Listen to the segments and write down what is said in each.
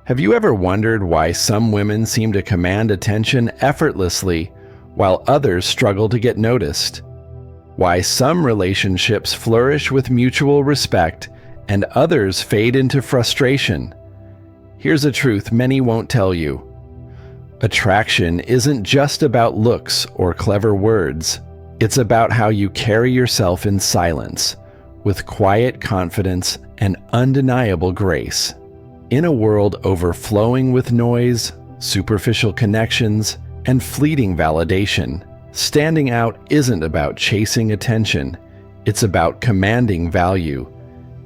Have you ever wondered why some women seem to command attention effortlessly while others struggle to get noticed? Why some relationships flourish with mutual respect and others fade into frustration? Here's a truth many won't tell you. Attraction isn't just about looks or clever words. It's about how you carry yourself in silence, with quiet confidence and undeniable grace. In a world overflowing with noise, superficial connections, and fleeting validation, standing out isn't about chasing attention. It's about commanding value.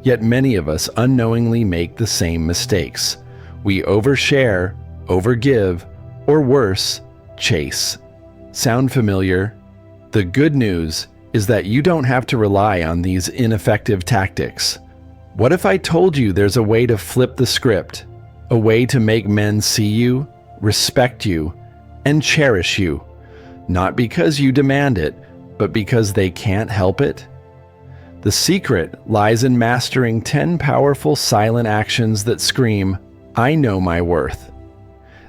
Yet many of us unknowingly make the same mistakes. We overshare, overgive, or worse, chase. Sound familiar? The good news is that you don't have to rely on these ineffective tactics. What if I told you there's a way to flip the script, a way to make men see you, respect you, and cherish you, not because you demand it, but because they can't help it? The secret lies in mastering 10 powerful silent actions that scream, "I know my worth."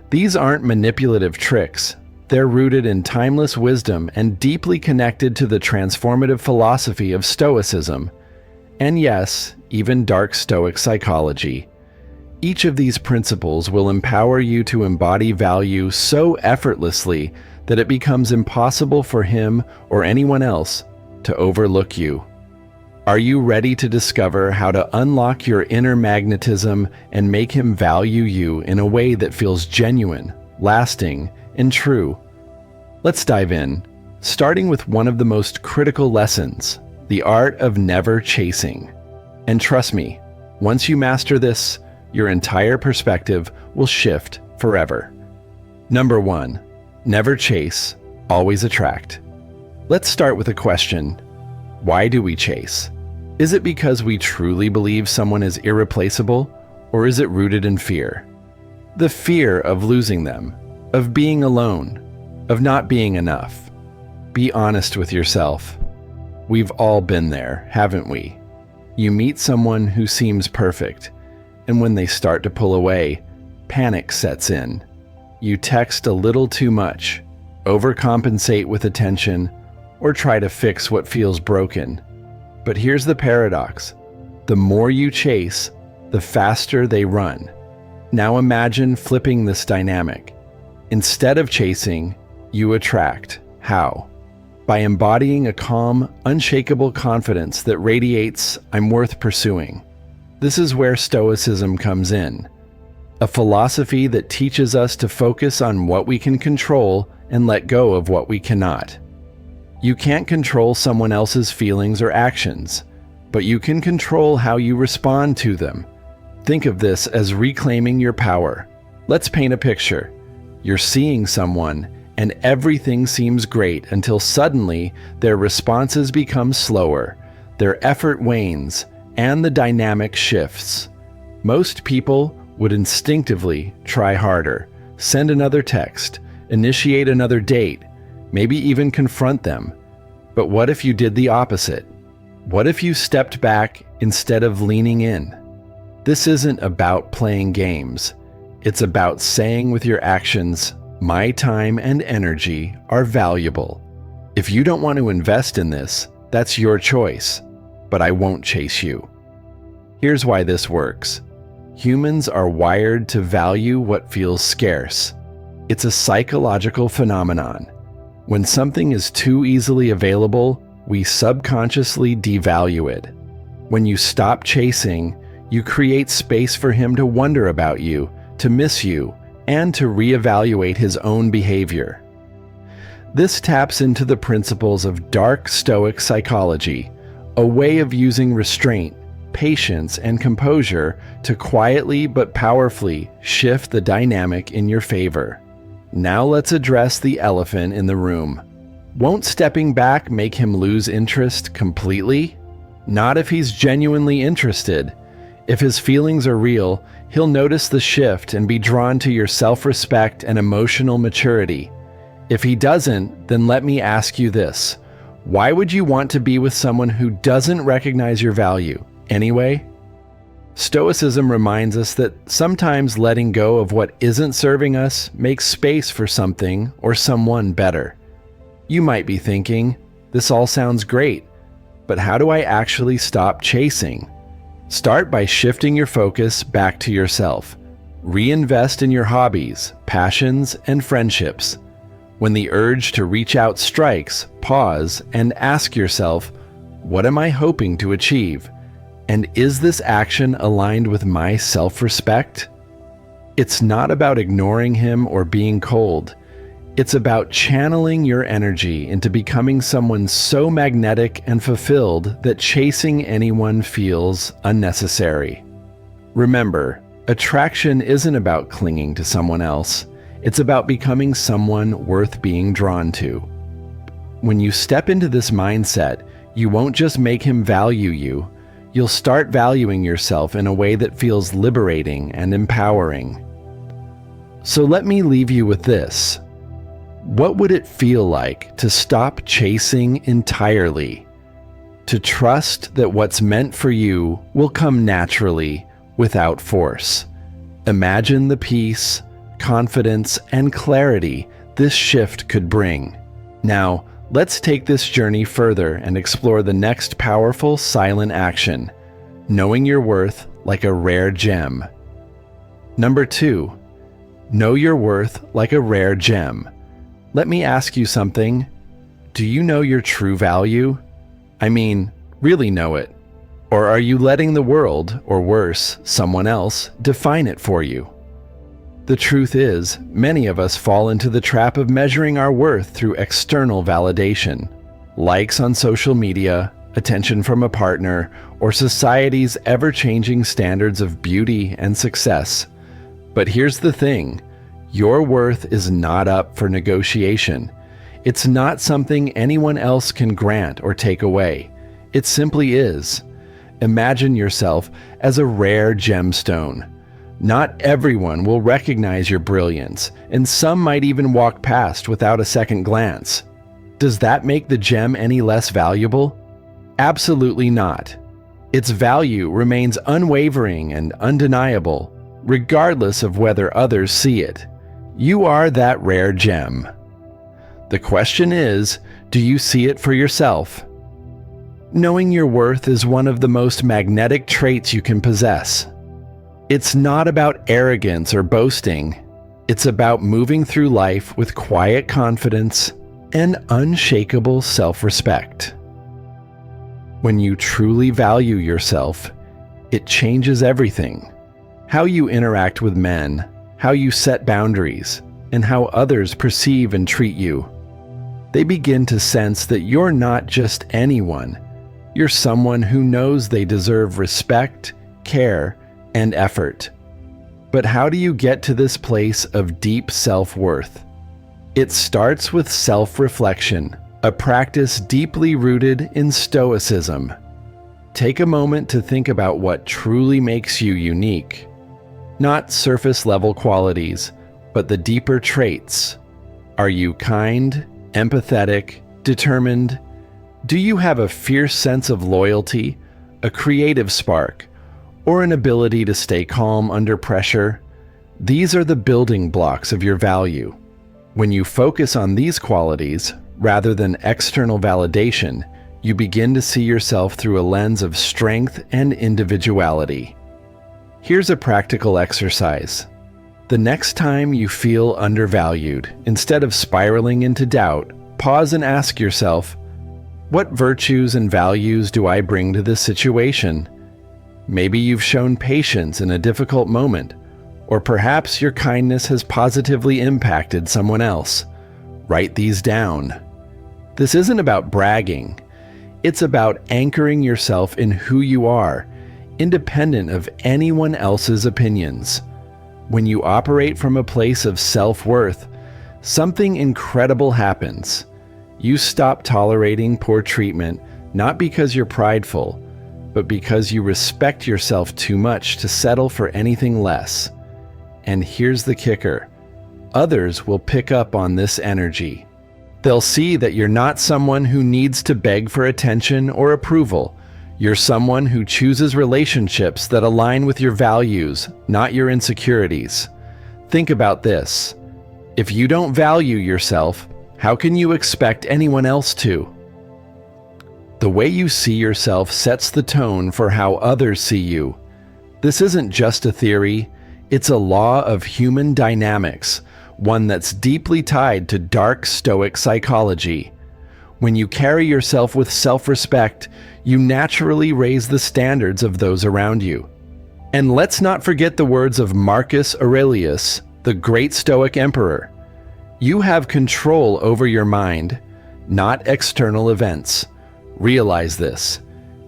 These aren't manipulative tricks. They're rooted in timeless wisdom and deeply connected to the transformative philosophy of Stoicism. And yes, even dark Stoic psychology. Each of these principles will empower you to embody value so effortlessly that it becomes impossible for him or anyone else to overlook you. Are you ready to discover how to unlock your inner magnetism and make him value you in a way that feels genuine, lasting, and true? Let's dive in, starting with one of the most critical lessons, the art of never chasing. And trust me, once you master this, your entire perspective will shift forever. Number 1, never chase, always attract. Let's start with a question. Why do we chase? Is it because we truly believe someone is irreplaceable, or is it rooted in fear? The fear of losing them, of being alone, of not being enough. Be honest with yourself. We've all been there, haven't we? You meet someone who seems perfect, and when they start to pull away, panic sets in. You text a little too much, overcompensate with attention, or try to fix what feels broken. But here's the paradox. The more you chase, the faster they run. Now imagine flipping this dynamic. Instead of chasing, you attract. How? By embodying a calm, unshakable confidence that radiates, "I'm worth pursuing." This is where Stoicism comes in. A philosophy that teaches us to focus on what we can control and let go of what we cannot. You can't control someone else's feelings or actions, but you can control how you respond to them. Think of this as reclaiming your power. Let's paint a picture. You're seeing someone, and everything seems great until suddenly their responses become slower, their effort wanes, and the dynamic shifts. Most people would instinctively try harder, send another text, initiate another date, maybe even confront them. But what if you did the opposite? What if you stepped back instead of leaning in? This isn't about playing games. It's about saying with your actions, "My time and energy are valuable. If you don't want to invest in this, that's your choice, but I won't chase you." Here's why this works. Humans are wired to value what feels scarce. It's a psychological phenomenon. When something is too easily available, we subconsciously devalue it. When you stop chasing, you create space for him to wonder about you, to miss you, and to reevaluate his own behavior. This taps into the principles of dark Stoic psychology, a way of using restraint, patience, and composure to quietly but powerfully shift the dynamic in your favor. Now let's address the elephant in the room. Won't stepping back make him lose interest completely? Not if he's genuinely interested. If his feelings are real, he'll notice the shift and be drawn to your self-respect and emotional maturity. If he doesn't, then let me ask you this. Why would you want to be with someone who doesn't recognize your value anyway? Stoicism reminds us that sometimes letting go of what isn't serving us makes space for something or someone better. You might be thinking, this all sounds great, but how do I actually stop chasing? Start by shifting your focus back to yourself. Reinvest in your hobbies, passions, and friendships. When the urge to reach out strikes, pause and ask yourself, what am I hoping to achieve? And is this action aligned with my self-respect? It's not about ignoring him or being cold. It's about channeling your energy into becoming someone so magnetic and fulfilled that chasing anyone feels unnecessary. Remember, attraction isn't about clinging to someone else. It's about becoming someone worth being drawn to. When you step into this mindset, you won't just make him value you. You'll start valuing yourself in a way that feels liberating and empowering. So let me leave you with this. What would it feel like to stop chasing entirely? To trust that what's meant for you will come naturally, without force. Imagine the peace, confidence, and clarity this shift could bring. Now, let's take this journey further and explore the next powerful silent action, knowing your worth like a rare gem. Number 2, know your worth like a rare gem. Let me ask you something. Do you know your true value? I mean, really know it. Or are you letting the world, or worse, someone else, define it for you? The truth is, many of us fall into the trap of measuring our worth through external validation. Likes on social media, attention from a partner, or society's ever-changing standards of beauty and success. But here's the thing. Your worth is not up for negotiation. It's not something anyone else can grant or take away. It simply is. Imagine yourself as a rare gemstone. Not everyone will recognize your brilliance, and some might even walk past without a second glance. Does that make the gem any less valuable? Absolutely not. Its value remains unwavering and undeniable, regardless of whether others see it. You are that rare gem. The question is, do you see it for yourself? Knowing your worth is one of the most magnetic traits you can possess. It's not about arrogance or boasting. It's about moving through life with quiet confidence and unshakable self-respect. When you truly value yourself, it changes everything. How you interact with men, how you set boundaries, and how others perceive and treat you. They begin to sense that you're not just anyone. You're someone who knows they deserve respect, care, and effort. But how do you get to this place of deep self-worth? It starts with self-reflection, a practice deeply rooted in Stoicism. Take a moment to think about what truly makes you unique. Not surface-level qualities, but the deeper traits. Are you kind, empathetic, determined? Do you have a fierce sense of loyalty, a creative spark, or an ability to stay calm under pressure? These are the building blocks of your value. When you focus on these qualities, rather than external validation, you begin to see yourself through a lens of strength and individuality. Here's a practical exercise. The next time you feel undervalued, instead of spiraling into doubt, pause and ask yourself, what virtues and values do I bring to this situation? Maybe you've shown patience in a difficult moment, or perhaps your kindness has positively impacted someone else. Write these down. This isn't about bragging. It's about anchoring yourself in who you are, independent of anyone else's opinions. When you operate from a place of self-worth, something incredible happens. You stop tolerating poor treatment, not because you're prideful, but because you respect yourself too much to settle for anything less. And here's the kicker. Others will pick up on this energy. They'll see that you're not someone who needs to beg for attention or approval. You're someone who chooses relationships that align with your values, not your insecurities. Think about this. If you don't value yourself, how can you expect anyone else to? The way you see yourself sets the tone for how others see you. This isn't just a theory, it's a law of human dynamics, one that's deeply tied to dark Stoic psychology. When you carry yourself with self-respect, you naturally raise the standards of those around you. And let's not forget the words of Marcus Aurelius, the great Stoic emperor. You have control over your mind, not external events. Realize this,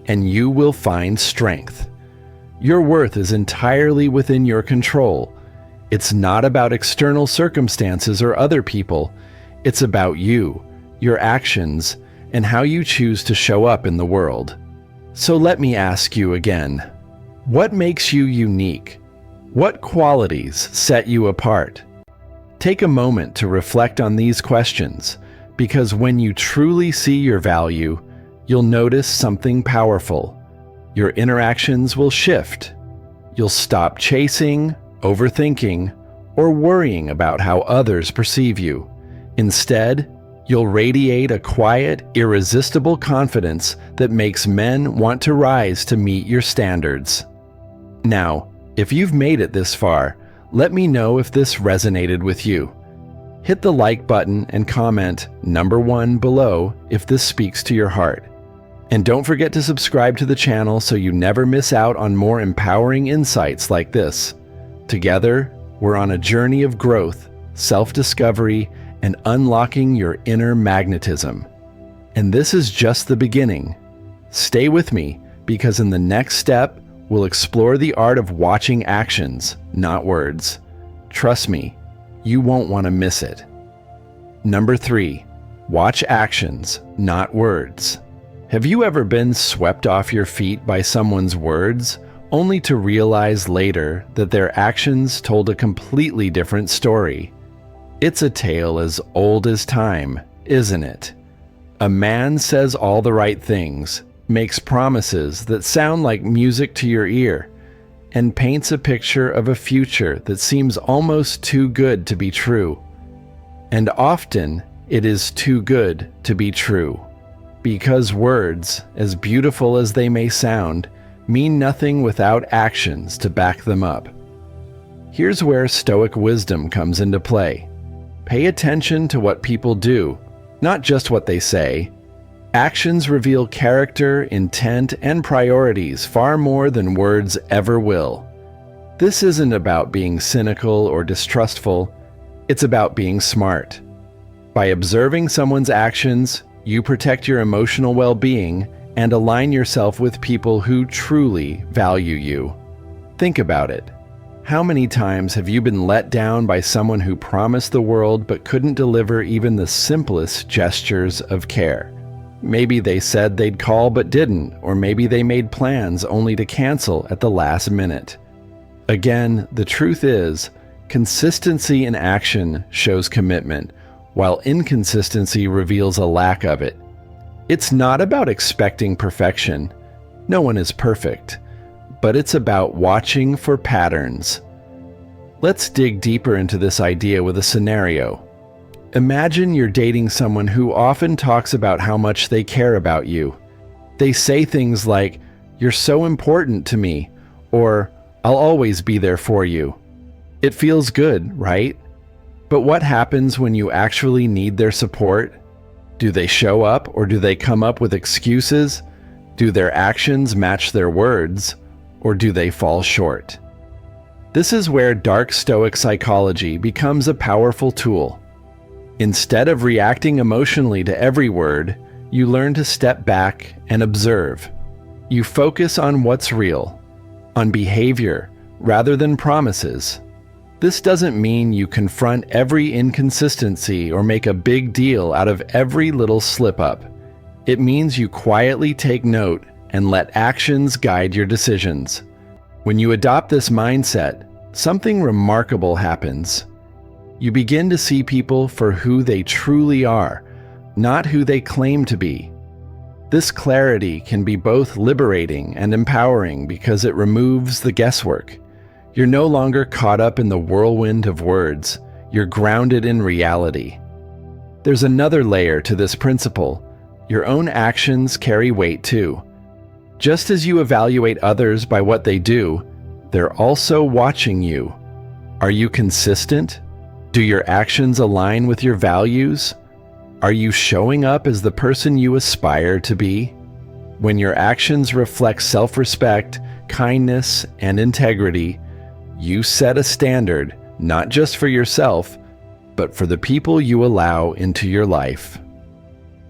and you will find strength. Your worth is entirely within your control. It's not about external circumstances or other people. It's about you, your actions, and how you choose to show up in the world. So let me ask you again, what makes you unique? What qualities set you apart? Take a moment to reflect on these questions, because when you truly see your value, you'll notice something powerful. Your interactions will shift. You'll stop chasing, overthinking, or worrying about how others perceive you. Instead, you'll radiate a quiet, irresistible confidence that makes men want to rise to meet your standards. Now, if you've made it this far, let me know if this resonated with you. Hit the like button and comment number 1 below if this speaks to your heart. And don't forget to subscribe to the channel so you never miss out on more empowering insights like this. Together, we're on a journey of growth, self-discovery, and unlocking your inner magnetism. And this is just the beginning. Stay with me, because in the next step, we'll explore the art of watching actions, not words. Trust me, you won't want to miss it. Number 3, watch actions, not words. Have you ever been swept off your feet by someone's words, only to realize later that their actions told a completely different story? It's a tale as old as time, isn't it? A man says all the right things, makes promises that sound like music to your ear, and paints a picture of a future that seems almost too good to be true. And often, it is too good to be true. Because words, as beautiful as they may sound, mean nothing without actions to back them up. Here's where Stoic wisdom comes into play. Pay attention to what people do, not just what they say. Actions reveal character, intent, and priorities far more than words ever will. This isn't about being cynical or distrustful, it's about being smart. By observing someone's actions, you protect your emotional well-being and align yourself with people who truly value you. Think about it. How many times have you been let down by someone who promised the world but couldn't deliver even the simplest gestures of care? Maybe they said they'd call but didn't, or maybe they made plans only to cancel at the last minute. Again, the truth is, consistency in action shows commitment, while inconsistency reveals a lack of it. It's not about expecting perfection. No one is perfect. But it's about watching for patterns. Let's dig deeper into this idea with a scenario. Imagine you're dating someone who often talks about how much they care about you. They say things like, "You're so important to me," or "I'll always be there for you." It feels good, right? But what happens when you actually need their support? Do they show up, or do they come up with excuses? Do their actions match their words? Or do they fall short? This is where dark Stoic psychology becomes a powerful tool. Instead of reacting emotionally to every word, you learn to step back and observe. You focus on what's real, on behavior rather than promises. This doesn't mean you confront every inconsistency or make a big deal out of every little slip-up. It means you quietly take note and let actions guide your decisions. When you adopt this mindset, something remarkable happens. You begin to see people for who they truly are, not who they claim to be. This clarity can be both liberating and empowering because it removes the guesswork. You're no longer caught up in the whirlwind of words. You're grounded in reality. There's another layer to this principle. Your own actions carry weight too. Just as you evaluate others by what they do, they're also watching you. Are you consistent? Do your actions align with your values? Are you showing up as the person you aspire to be? When your actions reflect self-respect, kindness, and integrity, you set a standard not just for yourself, but for the people you allow into your life.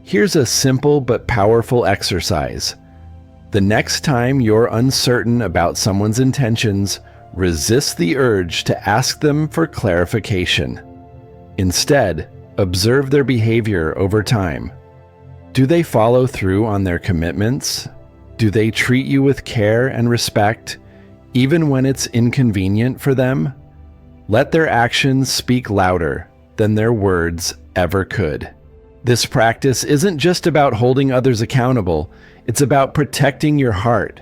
Here's a simple but powerful exercise. The next time you're uncertain about someone's intentions, resist the urge to ask them for clarification. Instead, observe their behavior over time. Do they follow through on their commitments? Do they treat you with care and respect, even when it's inconvenient for them? Let their actions speak louder than their words ever could. This practice isn't just about holding others accountable, it's about protecting your heart.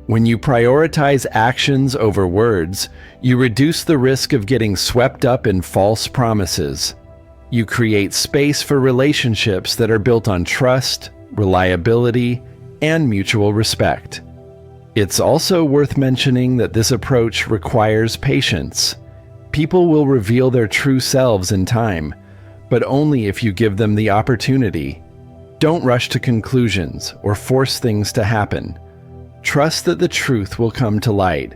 When you prioritize actions over words, you reduce the risk of getting swept up in false promises. You create space for relationships that are built on trust, reliability, and mutual respect. It's also worth mentioning that this approach requires patience. People will reveal their true selves in time, but only if you give them the opportunity. Don't rush to conclusions or force things to happen. Trust that the truth will come to light,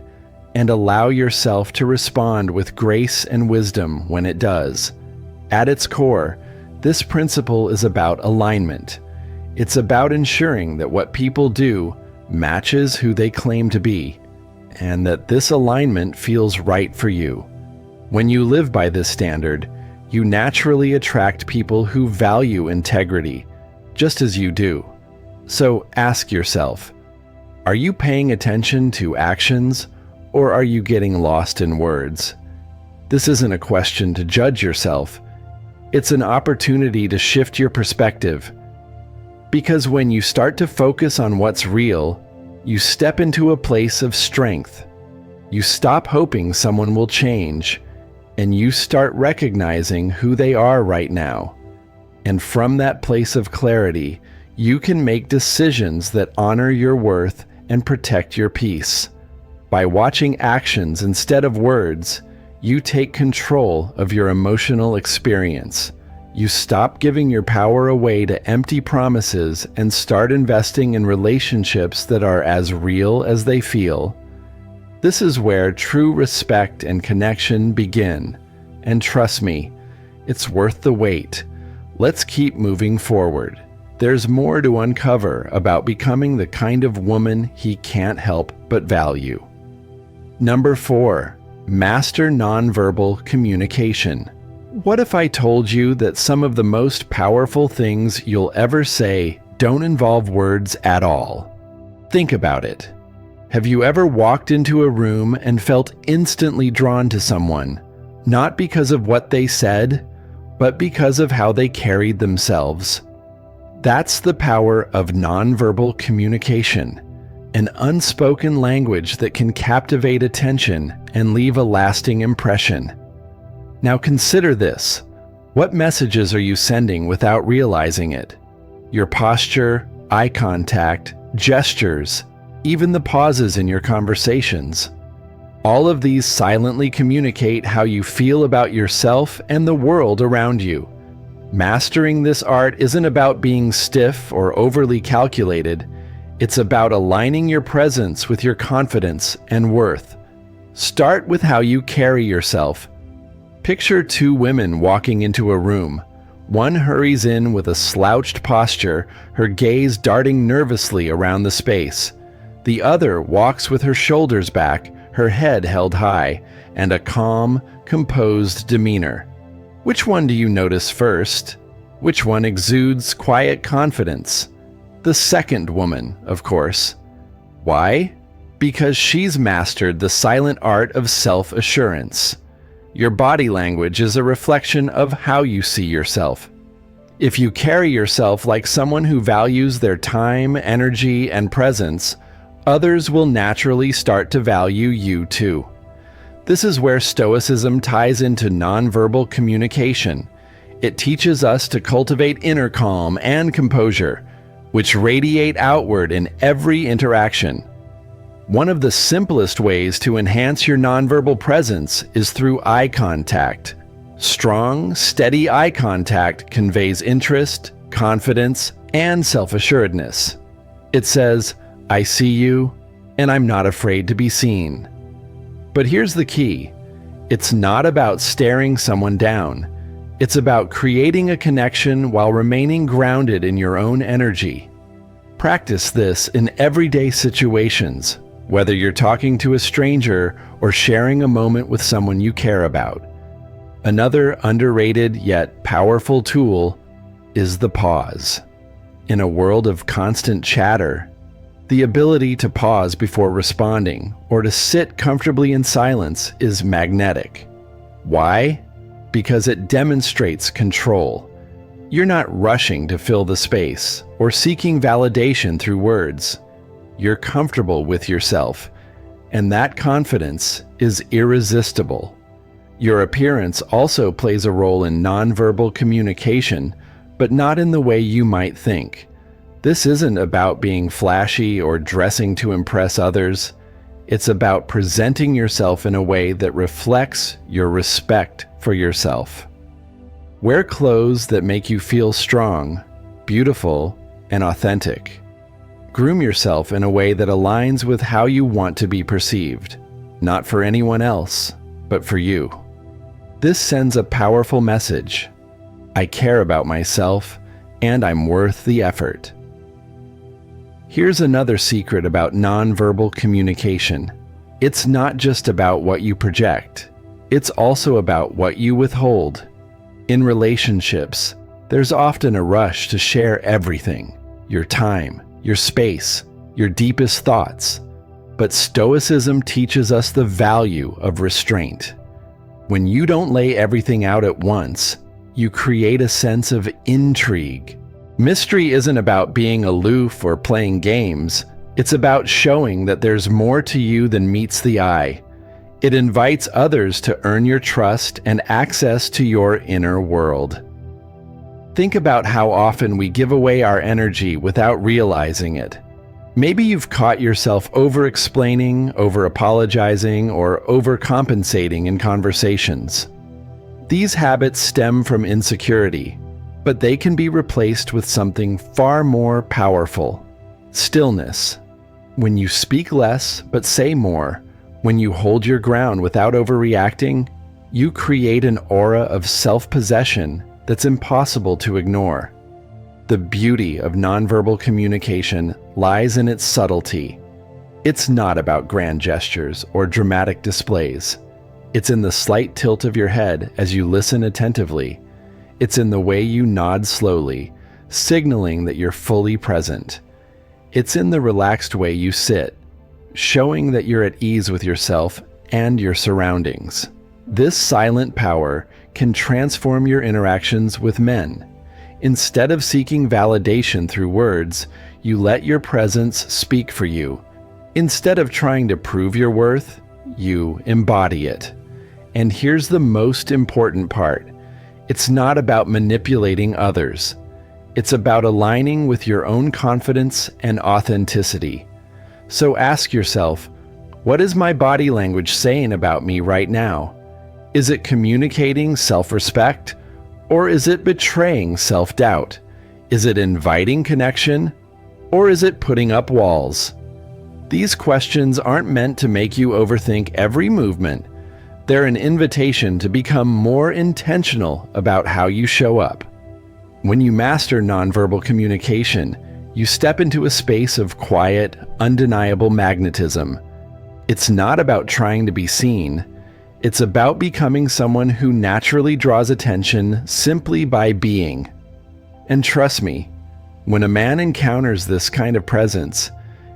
and allow yourself to respond with grace and wisdom when it does. At its core, this principle is about alignment. It's about ensuring that what people do matches who they claim to be, and that this alignment feels right for you. When you live by this standard, you naturally attract people who value integrity, just as you do. So ask yourself, are you paying attention to actions, or are you getting lost in words? This isn't a question to judge yourself. It's an opportunity to shift your perspective. Because when you start to focus on what's real, you step into a place of strength. You stop hoping someone will change, and you start recognizing who they are right now. And from that place of clarity, you can make decisions that honor your worth and protect your peace. By watching actions instead of words, you take control of your emotional experience. You stop giving your power away to empty promises and start investing in relationships that are as real as they feel. This is where true respect and connection begin. And trust me, it's worth the wait. Let's keep moving forward. There's more to uncover about becoming the kind of woman he can't help but value. Number 4, master nonverbal communication. What if I told you that some of the most powerful things you'll ever say don't involve words at all? Think about it. Have you ever walked into a room and felt instantly drawn to someone, not because of what they said, but because of how they carried themselves? That's the power of nonverbal communication, an unspoken language that can captivate attention and leave a lasting impression. Now consider this. What messages are you sending without realizing it? Your posture, eye contact, gestures, even the pauses in your conversations. All of these silently communicate how you feel about yourself and the world around you. Mastering this art isn't about being stiff or overly calculated. It's about aligning your presence with your confidence and worth. Start with how you carry yourself. Picture two women walking into a room. One hurries in with a slouched posture, her gaze darting nervously around the space. The other walks with her shoulders back, her head held high, and a calm, composed demeanor. Which one do you notice first? Which one exudes quiet confidence? The second woman, of course. Why? Because she's mastered the silent art of self-assurance. Your body language is a reflection of how you see yourself. If you carry yourself like someone who values their time, energy, and presence, others will naturally start to value you too. This is where Stoicism ties into nonverbal communication. It teaches us to cultivate inner calm and composure, which radiate outward in every interaction. One of the simplest ways to enhance your nonverbal presence is through eye contact. Strong, steady eye contact conveys interest, confidence, and self-assuredness. It says, "I see you, and I'm not afraid to be seen." But here's the key. It's not about staring someone down. It's about creating a connection while remaining grounded in your own energy. Practice this in everyday situations, whether you're talking to a stranger or sharing a moment with someone you care about. Another underrated yet powerful tool is the pause. In a world of constant chatter, the ability to pause before responding or to sit comfortably in silence is magnetic. Why? Because it demonstrates control. You're not rushing to fill the space or seeking validation through words. You're comfortable with yourself, and that confidence is irresistible. Your appearance also plays a role in nonverbal communication, but not in the way you might think. This isn't about being flashy or dressing to impress others. It's about presenting yourself in a way that reflects your respect for yourself. Wear clothes that make you feel strong, beautiful, and authentic. Groom yourself in a way that aligns with how you want to be perceived, not for anyone else, but for you. This sends a powerful message. I care about myself, and I'm worth the effort. Here's another secret about nonverbal communication. It's not just about what you project. It's also about what you withhold. In relationships, there's often a rush to share everything: your time, your space, your deepest thoughts. But Stoicism teaches us the value of restraint. When you don't lay everything out at once, you create a sense of intrigue. Mystery isn't about being aloof or playing games. It's about showing that there's more to you than meets the eye. It invites others to earn your trust and access to your inner world. Think about how often we give away our energy without realizing it. Maybe you've caught yourself over-explaining, over-apologizing, or overcompensating in conversations. These habits stem from insecurity, but they can be replaced with something far more powerful: stillness. When you speak less but say more, when you hold your ground without overreacting, you create an aura of self-possession that's impossible to ignore. The beauty of nonverbal communication lies in its subtlety. It's not about grand gestures or dramatic displays. It's in the slight tilt of your head as you listen attentively. It's in the way you nod slowly, signaling that you're fully present. It's in the relaxed way you sit, showing that you're at ease with yourself and your surroundings. This silent power can transform your interactions with men. Instead of seeking validation through words, you let your presence speak for you. Instead of trying to prove your worth, you embody it. And here's the most important part. It's not about manipulating others. It's about aligning with your own confidence and authenticity. So ask yourself, what is my body language saying about me right now? Is it communicating self-respect? Or is it betraying self-doubt? Is it inviting connection? Or is it putting up walls? These questions aren't meant to make you overthink every movement. They're an invitation to become more intentional about how you show up. When you master nonverbal communication, you step into a space of quiet, undeniable magnetism. It's not about trying to be seen. It's about becoming someone who naturally draws attention simply by being. And trust me, when a man encounters this kind of presence,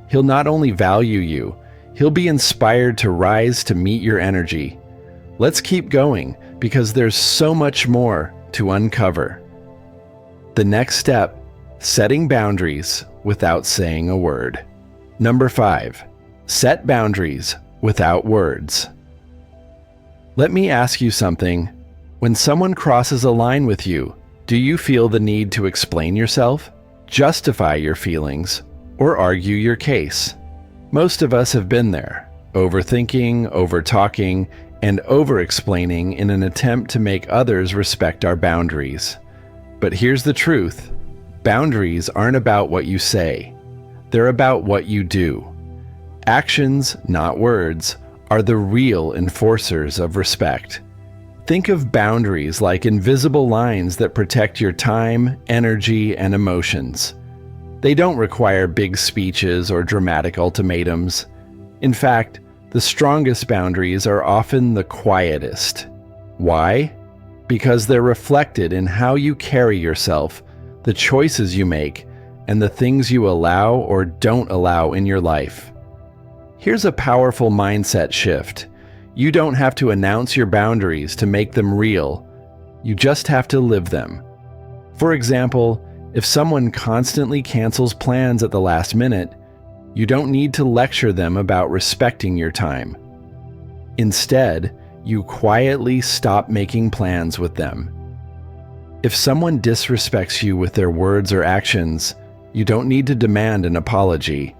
he'll not only value you, he'll be inspired to rise to meet your energy. Let's keep going, because there's so much more to uncover. The next step, setting boundaries without saying a word. Number 5, set boundaries without words. Let me ask you something. When someone crosses a line with you, do you feel the need to explain yourself, justify your feelings, or argue your case? Most of us have been there, overthinking, overtalking, and over-explaining in an attempt to make others respect our boundaries. But here's the truth. Boundaries aren't about what you say. They're about what you do. Actions, not words, are the real enforcers of respect. Think of boundaries like invisible lines that protect your time, energy, and emotions. They don't require big speeches or dramatic ultimatums. In fact, the strongest boundaries are often the quietest. Why? Because they're reflected in how you carry yourself, the choices you make, and the things you allow or don't allow in your life. Here's a powerful mindset shift. You don't have to announce your boundaries to make them real. You just have to live them. For example, if someone constantly cancels plans at the last minute, you don't need to lecture them about respecting your time. Instead, you quietly stop making plans with them. If someone disrespects you with their words or actions, you don't need to demand an apology.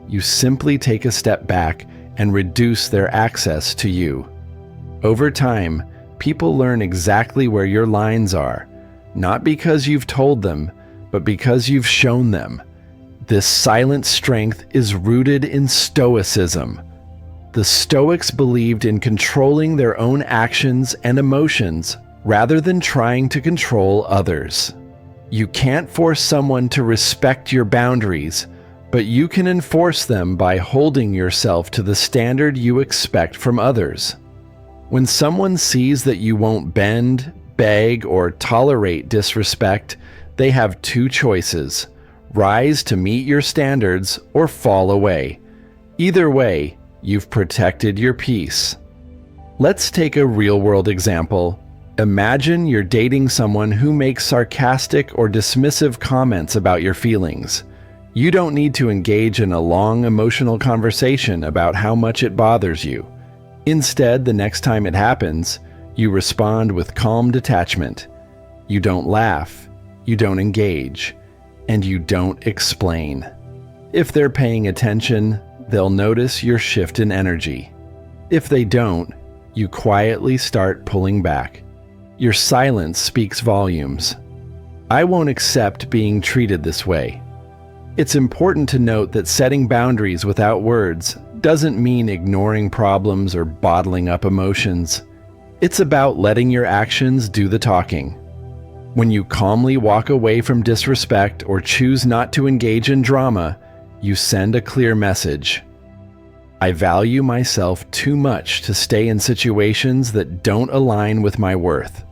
You simply take a step back and reduce their access to you. Over time, people learn exactly where your lines are, not because you've told them, but because you've shown them. This silent strength is rooted in Stoicism. The Stoics believed in controlling their own actions and emotions rather than trying to control others. You can't force someone to respect your boundaries, but you can enforce them by holding yourself to the standard you expect from others. When someone sees that you won't bend, beg, or tolerate disrespect, they have two choices: rise to meet your standards or fall away. Either way, you've protected your peace. Let's take a real-world example. Imagine you're dating someone who makes sarcastic or dismissive comments about your feelings. You don't need to engage in a long emotional conversation about how much it bothers you. Instead, the next time it happens, you respond with calm detachment. You don't laugh, you don't engage, and you don't explain. If they're paying attention, they'll notice your shift in energy. If they don't, you quietly start pulling back. Your silence speaks volumes. I won't accept being treated this way. It's important to note that setting boundaries without words doesn't mean ignoring problems or bottling up emotions. It's about letting your actions do the talking. When you calmly walk away from disrespect or choose not to engage in drama, you send a clear message. I value myself too much to stay in situations that don't align with my worth.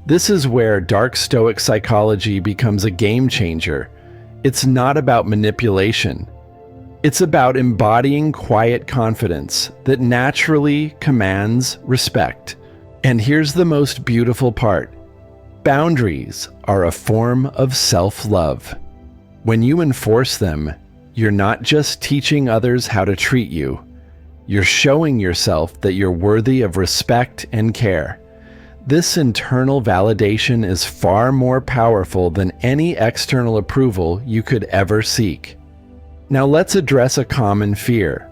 This is where dark Stoic psychology becomes a game changer. It's not about manipulation. It's about embodying quiet confidence that naturally commands respect. And here's the most beautiful part. Boundaries are a form of self-love. When you enforce them, you're not just teaching others how to treat you. You're showing yourself that you're worthy of respect and care. This internal validation is far more powerful than any external approval you could ever seek. Now let's address a common fear.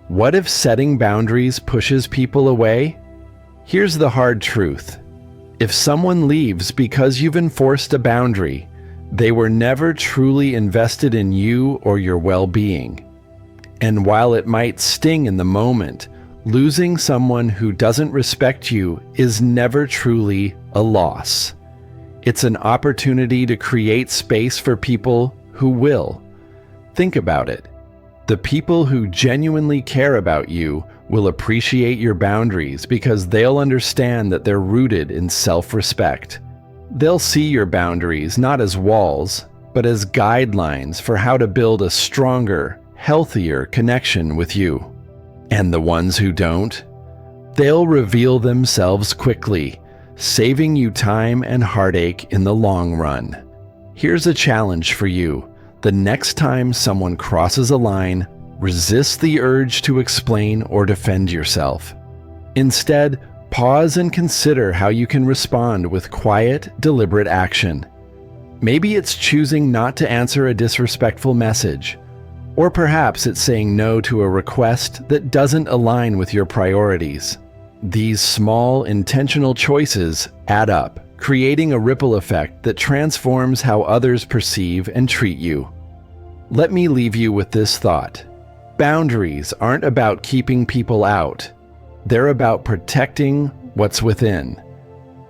What if setting boundaries pushes people away? Here's the hard truth. If someone leaves because you've enforced a boundary, they were never truly invested in you or your well-being. And while it might sting in the moment, losing someone who doesn't respect you is never truly a loss. It's an opportunity to create space for people who will. Think about it. The people who genuinely care about you will appreciate your boundaries because they'll understand that they're rooted in self-respect. They'll see your boundaries not as walls, but as guidelines for how to build a stronger, healthier connection with you. And the ones who don't? They'll reveal themselves quickly, saving you time and heartache in the long run. Here's a challenge for you. The next time someone crosses a line, resist the urge to explain or defend yourself. Instead, pause and consider how you can respond with quiet, deliberate action. Maybe it's choosing not to answer a disrespectful message, or perhaps it's saying no to a request that doesn't align with your priorities. These small, intentional choices add up, creating a ripple effect that transforms how others perceive and treat you. Let me leave you with this thought. Boundaries aren't about keeping people out. They're about protecting what's within.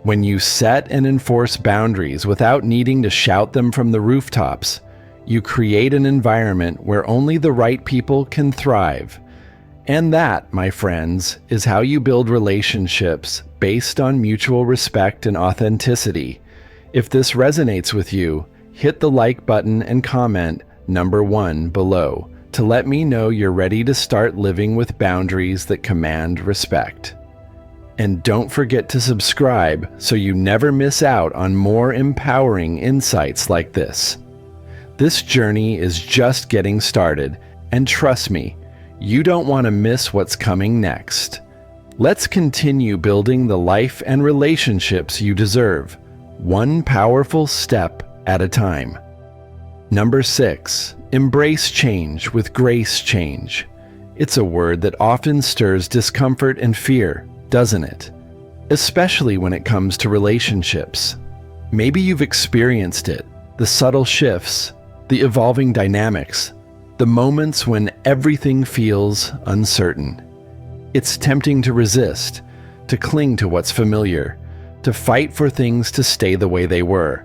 When you set and enforce boundaries without needing to shout them from the rooftops, you create an environment where only the right people can thrive. And that, my friends, is how you build relationships based on mutual respect and authenticity. If this resonates with you, hit the like button and comment number 1 below to let me know you're ready to start living with boundaries that command respect. And don't forget to subscribe so you never miss out on more empowering insights like this. This journey is just getting started, and trust me, you don't want to miss what's coming next. Let's continue building the life and relationships you deserve, one powerful step at a time. Number 6, embrace change with grace change. It's a word that often stirs discomfort and fear, doesn't it? Especially when it comes to relationships. Maybe you've experienced it, the subtle shifts, the evolving dynamics, the moments when everything feels uncertain. It's tempting to resist, to cling to what's familiar, to fight for things to stay the way they were.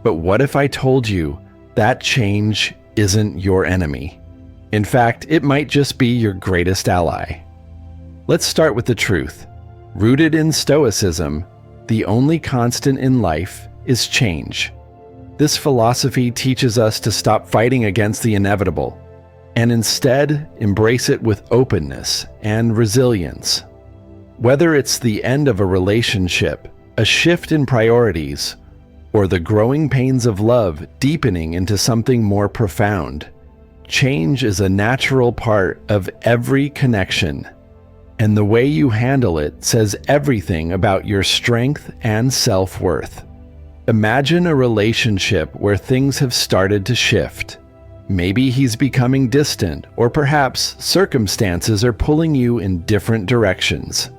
But what if I told you that change isn't your enemy? In fact, it might just be your greatest ally. Let's start with the truth. Rooted in Stoicism, the only constant in life is change. This philosophy teaches us to stop fighting against the inevitable and instead embrace it with openness and resilience. Whether it's the end of a relationship, a shift in priorities, or the growing pains of love deepening into something more profound, change is a natural part of every connection. And the way you handle it says everything about your strength and self-worth. Imagine a relationship where things have started to shift. Maybe he's becoming distant, or perhaps circumstances are pulling you in different directions.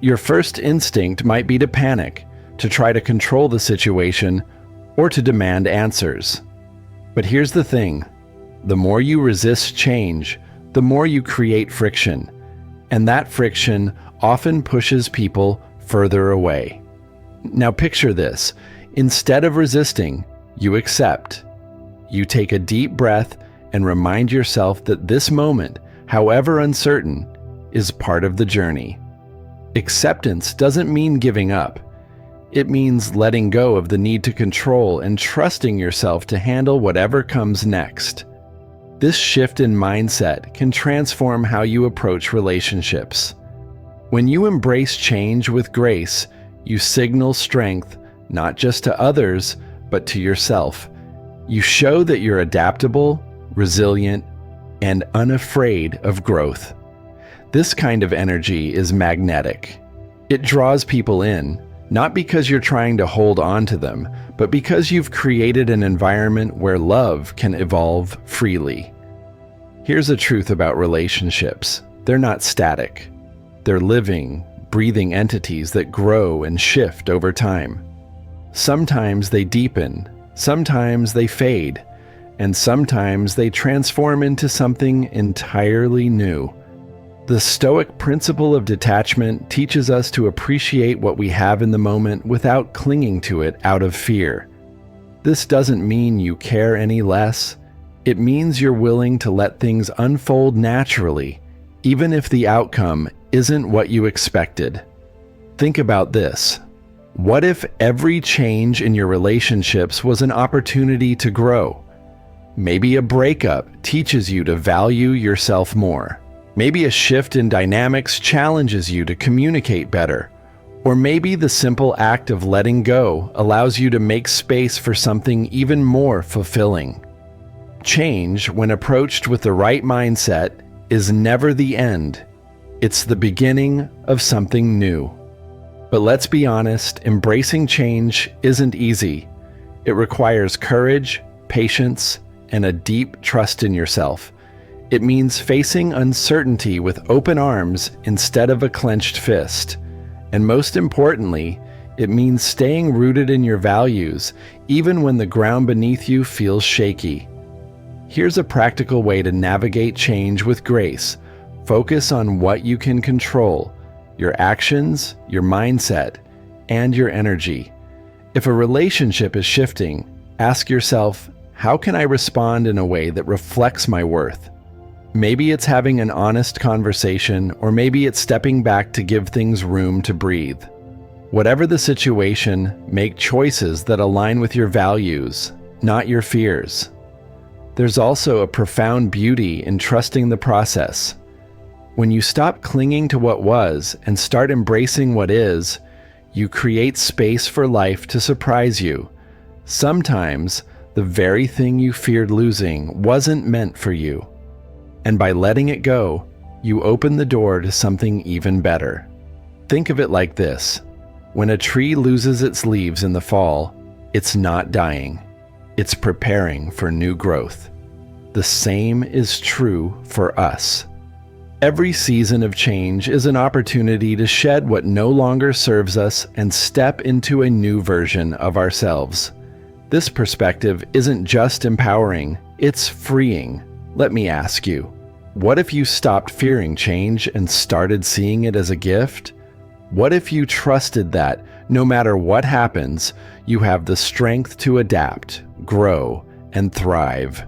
Your first instinct might be to panic, to try to control the situation, or to demand answers. But here's the thing. The more you resist change, the more you create friction. And that friction often pushes people further away. Now picture this. Instead of resisting, you accept. You take a deep breath and remind yourself that this moment, however uncertain, is part of the journey. Acceptance doesn't mean giving up. It means letting go of the need to control and trusting yourself to handle whatever comes next. This shift in mindset can transform how you approach relationships. When you embrace change with grace, you signal strength not just to others, but to yourself. You show that you're adaptable, resilient, and unafraid of growth. This kind of energy is magnetic. It draws people in, not because you're trying to hold on to them, but because you've created an environment where love can evolve freely. Here's the truth about relationships. They're not static. They're living, breathing entities that grow and shift over time. Sometimes they deepen, sometimes they fade, and sometimes they transform into something entirely new. The Stoic principle of detachment teaches us to appreciate what we have in the moment without clinging to it out of fear. This doesn't mean you care any less. It means you're willing to let things unfold naturally, even if the outcome isn't what you expected. Think about this. What if every change in your relationships was an opportunity to grow? Maybe a breakup teaches you to value yourself more. Maybe a shift in dynamics challenges you to communicate better. Or maybe the simple act of letting go allows you to make space for something even more fulfilling. Change, when approached with the right mindset, is never the end. It's the beginning of something new. But let's be honest, embracing change isn't easy. It requires courage, patience, and a deep trust in yourself. It means facing uncertainty with open arms instead of a clenched fist. And most importantly, it means staying rooted in your values, even when the ground beneath you feels shaky. Here's a practical way to navigate change with grace. Focus on what you can control: your actions, your mindset, and your energy. If a relationship is shifting, ask yourself, how can I respond in a way that reflects my worth? Maybe it's having an honest conversation, or maybe it's stepping back to give things room to breathe. Whatever the situation, make choices that align with your values, not your fears. There's also a profound beauty in trusting the process. When you stop clinging to what was and start embracing what is, you create space for life to surprise you. Sometimes, the very thing you feared losing wasn't meant for you. And by letting it go, you open the door to something even better. Think of it like this: when a tree loses its leaves in the fall, it's not dying. It's preparing for new growth. The same is true for us. Every season of change is an opportunity to shed what no longer serves us and step into a new version of ourselves. This perspective isn't just empowering, it's freeing. Let me ask you, what if you stopped fearing change and started seeing it as a gift? What if you trusted that, no matter what happens, you have the strength to adapt, grow, and thrive?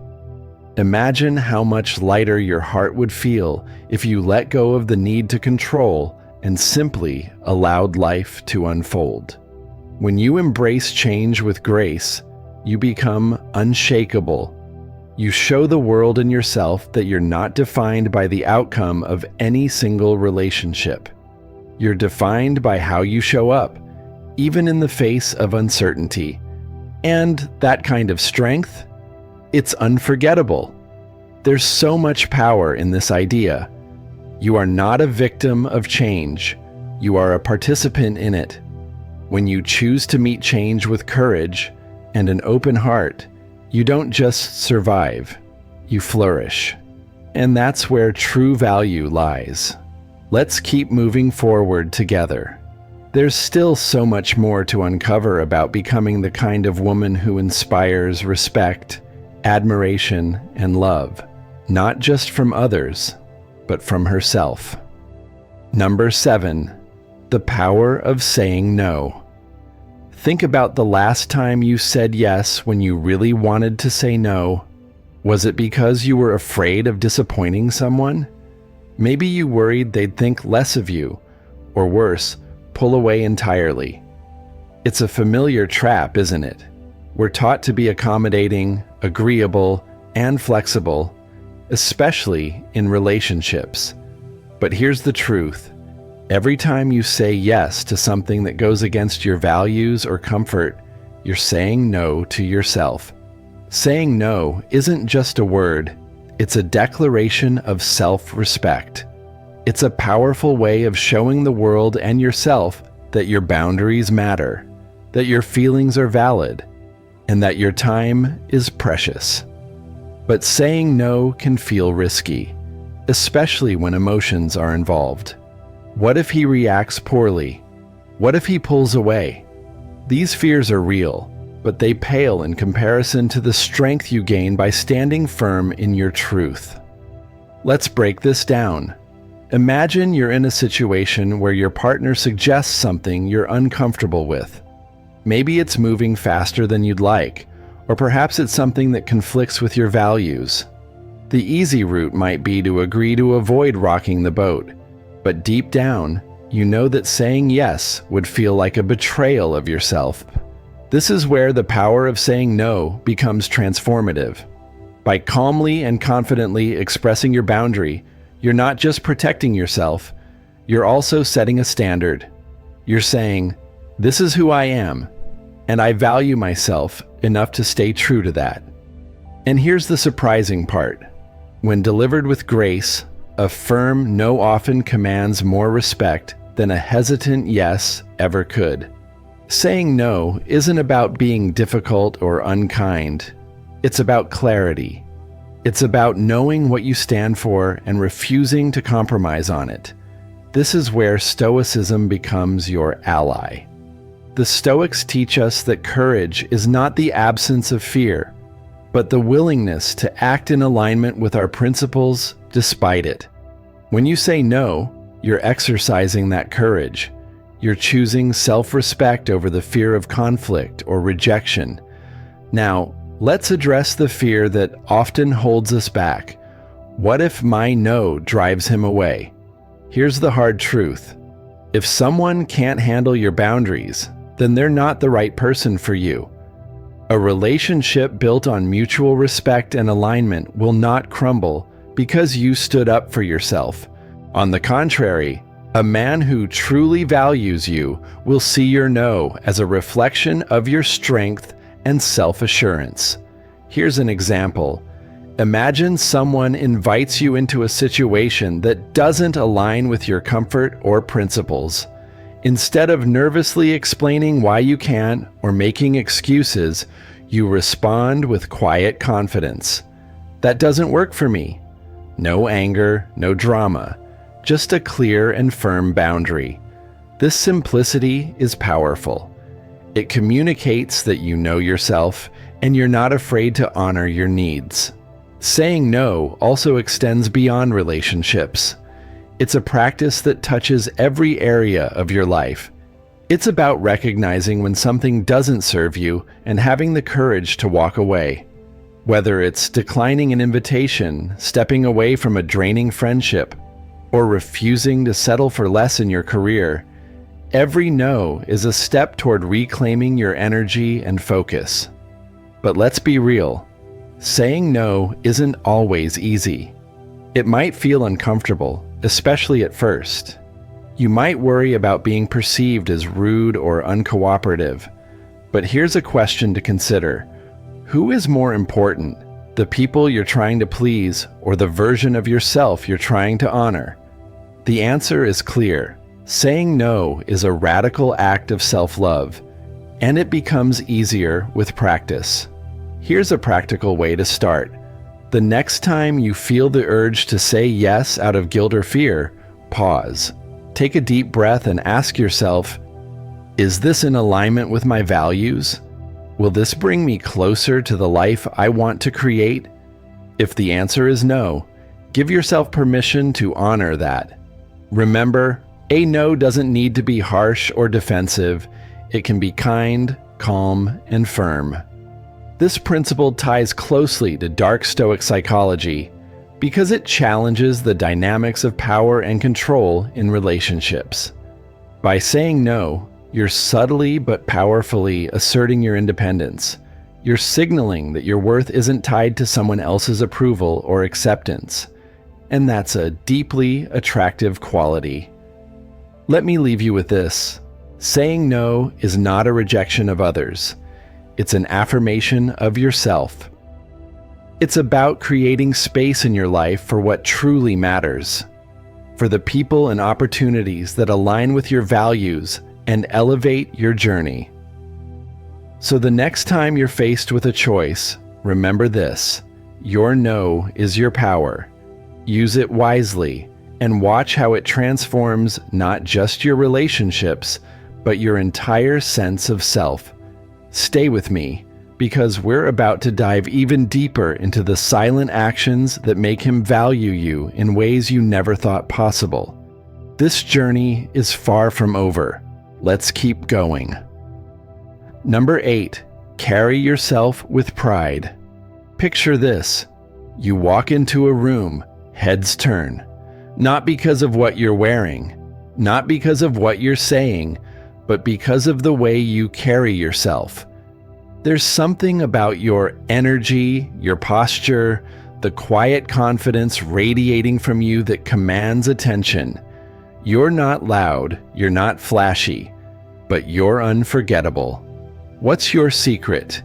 Imagine how much lighter your heart would feel if you let go of the need to control and simply allowed life to unfold. When you embrace change with grace, you become unshakable. You show the world and yourself that you're not defined by the outcome of any single relationship. You're defined by how you show up, even in the face of uncertainty. And that kind of strength, it's unforgettable. There's so much power in this idea. You are not a victim of change. You are a participant in it. When you choose to meet change with courage and an open heart, you don't just survive, you flourish. And that's where true value lies. Let's keep moving forward together. There's still so much more to uncover about becoming the kind of woman who inspires respect, admiration, and love, not just from others, but from herself. Number 7, the power of saying no. Think about the last time you said yes when you really wanted to say no. Was it because you were afraid of disappointing someone? Maybe you worried they'd think less of you, or worse, pull away entirely. It's a familiar trap, isn't it? We're taught to be accommodating, agreeable, and flexible, especially in relationships. But here's the truth. Every time you say yes to something that goes against your values or comfort, you're saying no to yourself. Saying no isn't just a word, it's a declaration of self-respect. It's a powerful way of showing the world and yourself that your boundaries matter, that your feelings are valid, and that your time is precious. But saying no can feel risky, especially when emotions are involved. What if he reacts poorly? What if he pulls away? These fears are real, but they pale in comparison to the strength you gain by standing firm in your truth. Let's break this down. Imagine you're in a situation where your partner suggests something you're uncomfortable with. Maybe it's moving faster than you'd like, or perhaps it's something that conflicts with your values. The easy route might be to agree to avoid rocking the boat, but deep down, you know that saying yes would feel like a betrayal of yourself. This is where the power of saying no becomes transformative. By calmly and confidently expressing your boundary, you're not just protecting yourself, you're also setting a standard. You're saying, "This is who I am, and I value myself enough to stay true to that." And here's the surprising part. When delivered with grace, a firm no often commands more respect than a hesitant yes ever could. Saying no isn't about being difficult or unkind. It's about clarity. It's about knowing what you stand for and refusing to compromise on it. This is where Stoicism becomes your ally. The Stoics teach us that courage is not the absence of fear, but the willingness to act in alignment with our principles despite it. When you say no, you're exercising that courage. You're choosing self-respect over the fear of conflict or rejection. Now, let's address the fear that often holds us back. What if my no drives him away? Here's the hard truth. If someone can't handle your boundaries, then they're not the right person for you. A relationship built on mutual respect and alignment will not crumble because you stood up for yourself. On the contrary, a man who truly values you will see your no as a reflection of your strength and self-assurance. Here's an example. Imagine someone invites you into a situation that doesn't align with your comfort or principles. Instead of nervously explaining why you can't or making excuses, you respond with quiet confidence. "That doesn't work for me." No anger, no drama, just a clear and firm boundary. This simplicity is powerful. It communicates that you know yourself and you're not afraid to honor your needs. Saying no also extends beyond relationships. It's a practice that touches every area of your life. It's about recognizing when something doesn't serve you and having the courage to walk away. Whether it's declining an invitation, stepping away from a draining friendship, or refusing to settle for less in your career, every no is a step toward reclaiming your energy and focus. But let's be real. Saying no isn't always easy. It might feel uncomfortable, especially at first. You might worry about being perceived as rude or uncooperative. But here's a question to consider. Who is more important, the people you're trying to please or the version of yourself you're trying to honor? The answer is clear. Saying no is a radical act of self-love, and it becomes easier with practice. Here's a practical way to start. The next time you feel the urge to say yes out of guilt or fear, pause. Take a deep breath and ask yourself, is this in alignment with my values? Will this bring me closer to the life I want to create? If the answer is no, give yourself permission to honor that. Remember, a no doesn't need to be harsh or defensive. It can be kind, calm, and firm. This principle ties closely to dark Stoic psychology because it challenges the dynamics of power and control in relationships. By saying no, you're subtly but powerfully asserting your independence. You're signaling that your worth isn't tied to someone else's approval or acceptance. And that's a deeply attractive quality. Let me leave you with this. Saying no is not a rejection of others. It's an affirmation of yourself. It's about creating space in your life for what truly matters, for the people and opportunities that align with your values and elevate your journey. So the next time you're faced with a choice, remember this: your no is your power. Use it wisely and watch how it transforms not just your relationships, but your entire sense of self. Stay with me, because we're about to dive even deeper into the silent actions that make him value you in ways you never thought possible. This journey is far from over. Let's keep going. Number 8, carry yourself with pride. Picture this. You walk into a room, heads turn. Not because of what you're wearing, not because of what you're saying, but because of the way you carry yourself. There's something about your energy, your posture, the quiet confidence radiating from you that commands attention. You're not loud, you're not flashy, but you're unforgettable. What's your secret?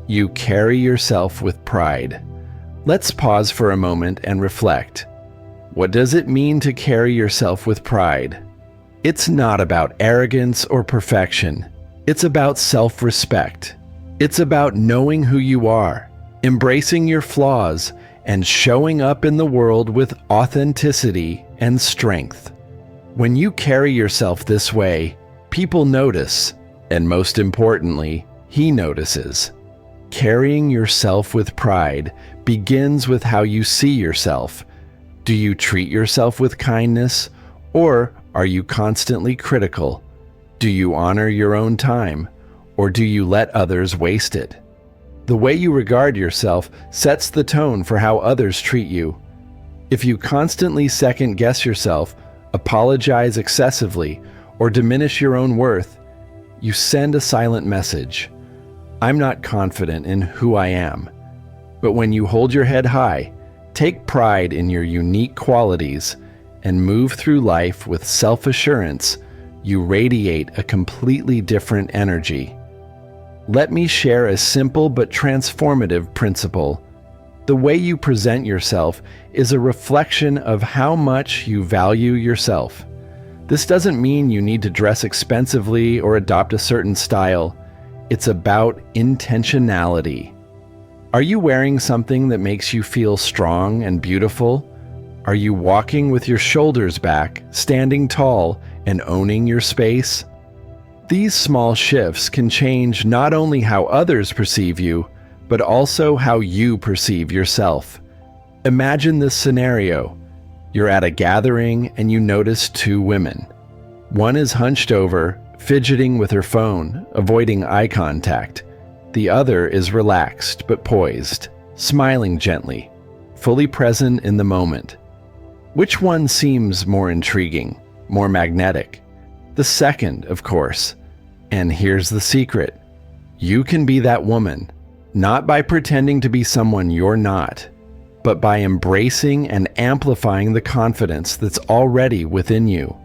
You carry yourself with pride. Let's pause for a moment and reflect. What does it mean to carry yourself with pride? It's not about arrogance or perfection. It's about self-respect. It's about knowing who you are, embracing your flaws, and showing up in the world with authenticity and strength. When you carry yourself this way, people notice, and most importantly, he notices. Carrying yourself with pride begins with how you see yourself. Do you treat yourself with kindness, or are you constantly critical? Do you honor your own time, or do you let others waste it? The way you regard yourself sets the tone for how others treat you. If you constantly second-guess yourself, apologize excessively, or diminish your own worth, you send a silent message. I'm not confident in who I am. But when you hold your head high, take pride in your unique qualities, and move through life with self-assurance, you radiate a completely different energy. Let me share a simple but transformative principle. The way you present yourself is a reflection of how much you value yourself. This doesn't mean you need to dress expensively or adopt a certain style. It's about intentionality. Are you wearing something that makes you feel strong and beautiful? Are you walking with your shoulders back, standing tall, and owning your space? These small shifts can change not only how others perceive you, but also how you perceive yourself. Imagine this scenario. You're at a gathering and you notice two women. One is hunched over, fidgeting with her phone, avoiding eye contact. The other is relaxed but poised, smiling gently, fully present in the moment. Which one seems more intriguing, more magnetic? The second, of course. And here's the secret. You can be that woman, not by pretending to be someone you're not, but by embracing and amplifying the confidence that's already within you.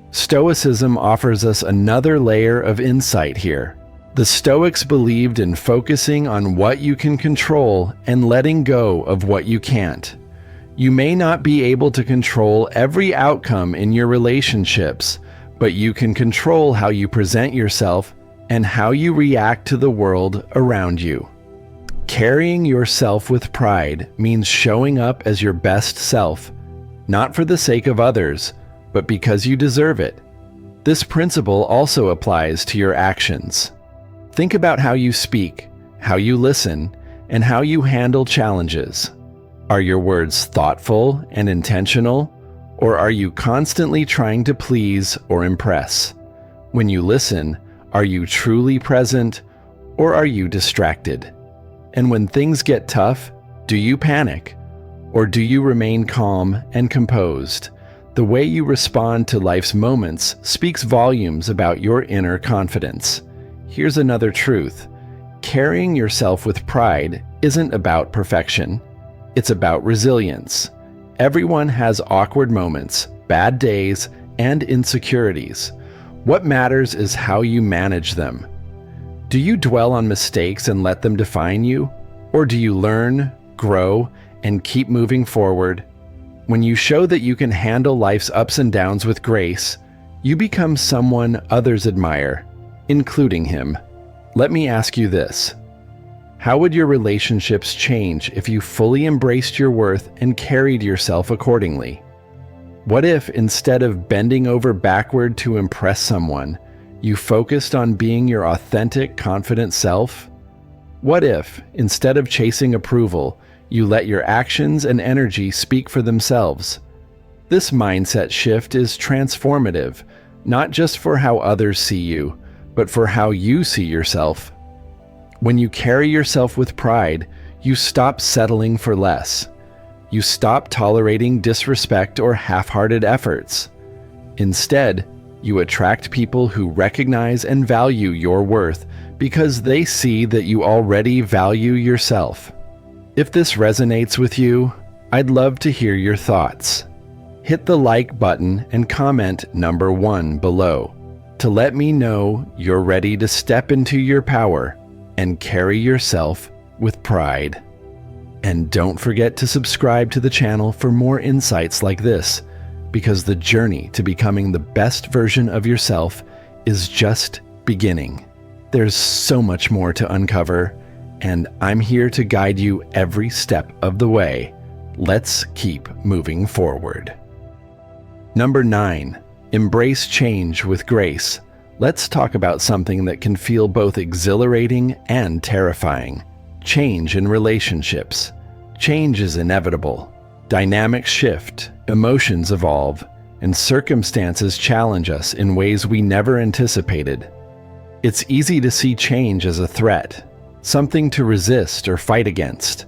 Stoicism offers us another layer of insight here. The Stoics believed in focusing on what you can control and letting go of what you can't. You may not be able to control every outcome in your relationships, but you can control how you present yourself and how you react to the world around you. Carrying yourself with pride means showing up as your best self, not for the sake of others, but because you deserve it. This principle also applies to your actions. Think about how you speak, how you listen, and how you handle challenges. Are your words thoughtful and intentional, or are you constantly trying to please or impress? When you listen, are you truly present, or are you distracted? And when things get tough, do you panic? Or do you remain calm and composed? The way you respond to life's moments speaks volumes about your inner confidence. Here's another truth. Carrying yourself with pride isn't about perfection. It's about resilience. Everyone has awkward moments, bad days, and insecurities. What matters is how you manage them. Do you dwell on mistakes and let them define you? Or do you learn, grow, and keep moving forward? When you show that you can handle life's ups and downs with grace, you become someone others admire, including him. Let me ask you this. How would your relationships change if you fully embraced your worth and carried yourself accordingly? What if, instead of bending over backward to impress someone, you focused on being your authentic, confident self? What if, instead of chasing approval, you let your actions and energy speak for themselves? This mindset shift is transformative, not just for how others see you, but for how you see yourself. When you carry yourself with pride, you stop settling for less. You stop tolerating disrespect or half-hearted efforts. Instead, you attract people who recognize and value your worth because they see that you already value yourself. If this resonates with you, I'd love to hear your thoughts. Hit the like button and comment number 1 below. to let me know you're ready to step into your power and carry yourself with pride. And don't forget to subscribe to the channel for more insights like this, because the journey to becoming the best version of yourself is just beginning. There's so much more to uncover, and I'm here to guide you every step of the way. Let's keep moving forward. Number 9, embrace change with grace. Let's talk about something that can feel both exhilarating and terrifying. Change in relationships. Change is inevitable. Dynamics shift, emotions evolve, and circumstances challenge us in ways we never anticipated. It's easy to see change as a threat, something to resist or fight against.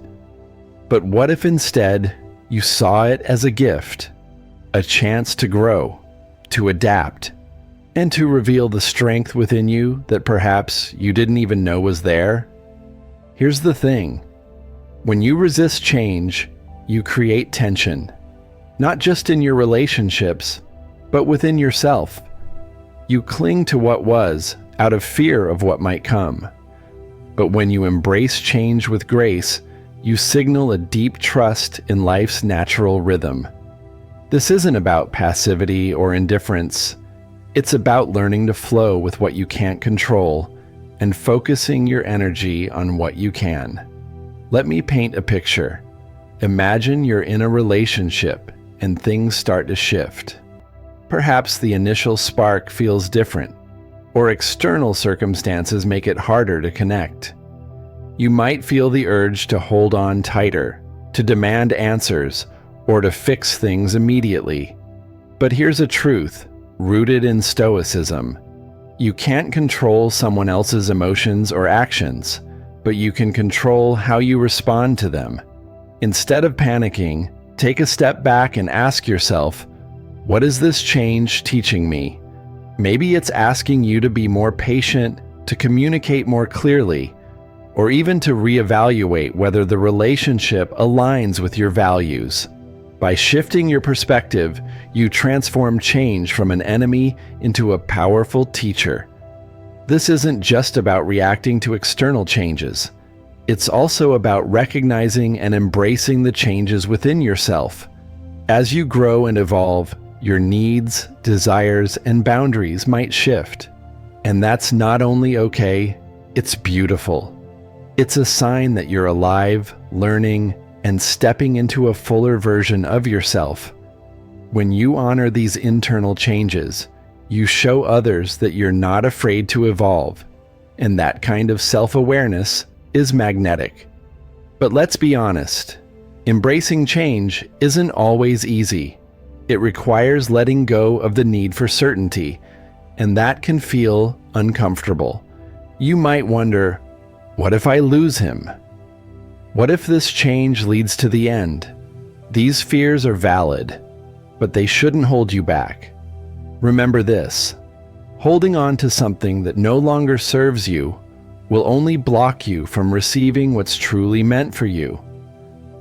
But what if instead you saw it as a gift, a chance to grow, to adapt, and to reveal the strength within you that perhaps you didn't even know was there? Here's the thing. When you resist change, you create tension, not just in your relationships, but within yourself. You cling to what was out of fear of what might come. But when you embrace change with grace, you signal a deep trust in life's natural rhythm. This isn't about passivity or indifference. It's about learning to flow with what you can't control and focusing your energy on what you can. Let me paint a picture. Imagine you're in a relationship and things start to shift. Perhaps the initial spark feels different, or external circumstances make it harder to connect. You might feel the urge to hold on tighter, to demand answers, or to fix things immediately. But here's a truth, rooted in Stoicism. You can't control someone else's emotions or actions, but you can control how you respond to them. Instead of panicking, take a step back and ask yourself, what is this change teaching me? Maybe it's asking you to be more patient, to communicate more clearly, or even to reevaluate whether the relationship aligns with your values. By shifting your perspective, you transform change from an enemy into a powerful teacher. This isn't just about reacting to external changes. It's also about recognizing and embracing the changes within yourself. As you grow and evolve, your needs, desires, and boundaries might shift. And that's not only okay, it's beautiful. It's a sign that you're alive, learning, and stepping into a fuller version of yourself. When you honor these internal changes, you show others that you're not afraid to evolve, and that kind of self-awareness is magnetic. But let's be honest, embracing change isn't always easy. It requires letting go of the need for certainty, and that can feel uncomfortable. You might wonder, what if I lose him? What if this change leads to the end? These fears are valid, but they shouldn't hold you back. Remember this, holding on to something that no longer serves you will only block you from receiving what's truly meant for you.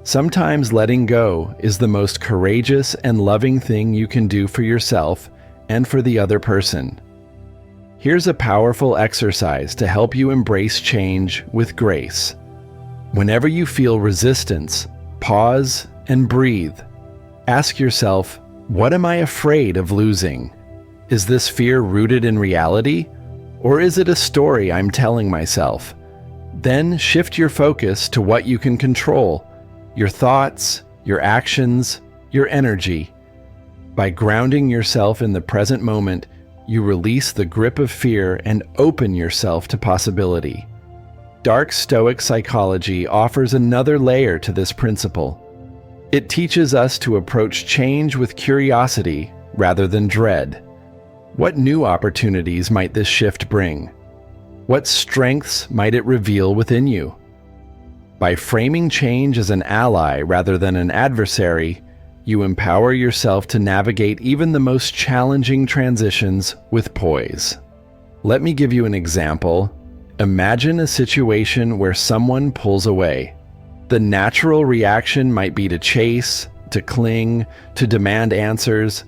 Sometimes letting go is the most courageous and loving thing you can do for yourself and for the other person. Here's a powerful exercise to help you embrace change with grace. Whenever you feel resistance, pause and breathe. Ask yourself, what am I afraid of losing? Is this fear rooted in reality, or is it a story I'm telling myself? Then shift your focus to what you can control, your thoughts, your actions, your energy. By grounding yourself in the present moment, you release the grip of fear and open yourself to possibility. Dark Stoic psychology offers another layer to this principle. It teaches us to approach change with curiosity rather than dread. What new opportunities might this shift bring? What strengths might it reveal within you? By framing change as an ally rather than an adversary, you empower yourself to navigate even the most challenging transitions with poise. Let me give you an example. Imagine a situation where someone pulls away. The natural reaction might be to chase, to cling, to demand answers.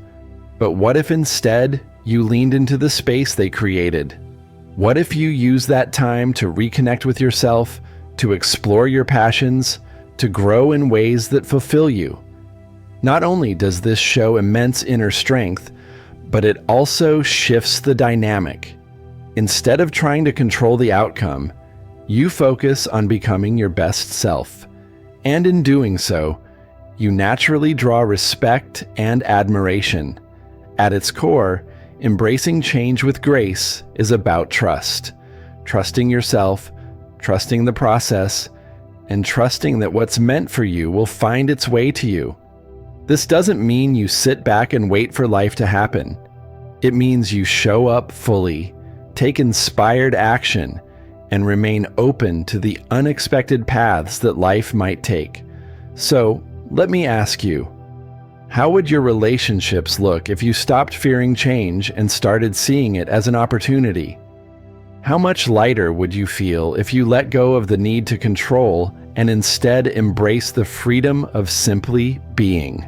But what if instead You leaned into the space they created. What if you use that time to reconnect with yourself, to explore your passions, to grow in ways that fulfill you? Not only does this show immense inner strength, but it also shifts the dynamic. Instead of trying to control the outcome, you focus on becoming your best self. And in doing so, you naturally draw respect and admiration. At its core, embracing change with grace is about trust. Trusting yourself, trusting the process, and trusting that what's meant for you will find its way to you. This doesn't mean you sit back and wait for life to happen. It means you show up fully, take inspired action, and remain open to the unexpected paths that life might take. So, let me ask you, how would your relationships look if you stopped fearing change and started seeing it as an opportunity? How much lighter would you feel if you let go of the need to control and instead embrace the freedom of simply being?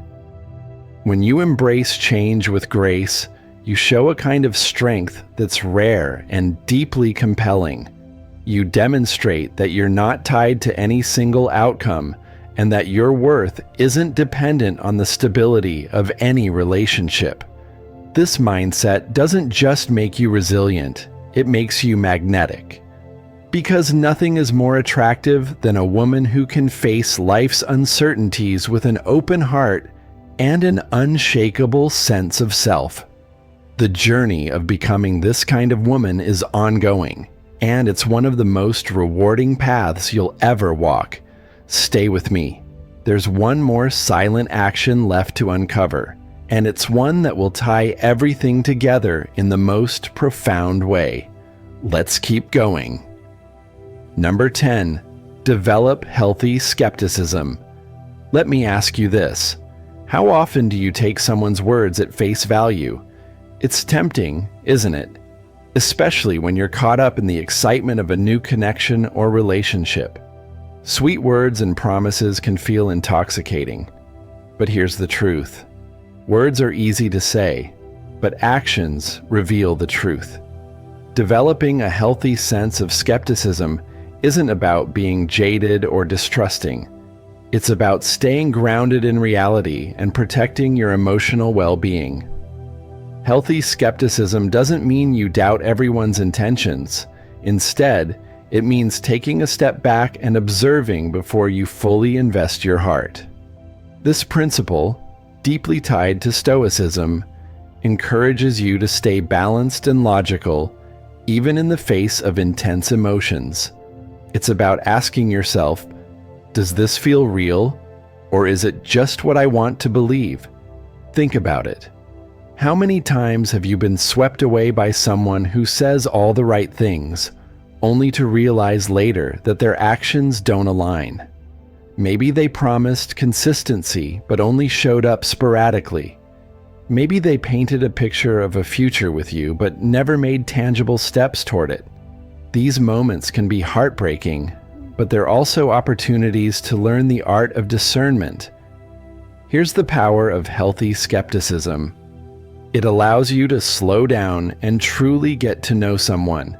When you embrace change with grace, you show a kind of strength that's rare and deeply compelling. You demonstrate that you're not tied to any single outcome and that your worth isn't dependent on the stability of any relationship. This mindset doesn't just make you resilient, it makes you magnetic. Because nothing is more attractive than a woman who can face life's uncertainties with an open heart and an unshakable sense of self. The journey of becoming this kind of woman is ongoing, and it's one of the most rewarding paths you'll ever walk. Stay with me. There's one more silent action left to uncover, and it's one that will tie everything together in the most profound way. Let's keep going. Number 10. Develop healthy skepticism. Let me ask you this. How often do you take someone's words at face value? It's tempting, isn't it? Especially when you're caught up in the excitement of a new connection or relationship. Sweet words and promises can feel intoxicating. But here's the truth. Words are easy to say, but actions reveal the truth. Developing a healthy sense of skepticism isn't about being jaded or distrusting. It's about staying grounded in reality and protecting your emotional well-being. Healthy skepticism doesn't mean you doubt everyone's intentions. Instead, it means taking a step back and observing before you fully invest your heart. This principle, deeply tied to Stoicism, encourages you to stay balanced and logical, even in the face of intense emotions. It's about asking yourself, does this feel real, or is it just what I want to believe? Think about it. How many times have you been swept away by someone who says all the right things, only to realize later that their actions don't align? Maybe they promised consistency but only showed up sporadically. Maybe they painted a picture of a future with you but never made tangible steps toward it. These moments can be heartbreaking, but they're also opportunities to learn the art of discernment. Here's the power of healthy skepticism. It allows you to slow down and truly get to know someone.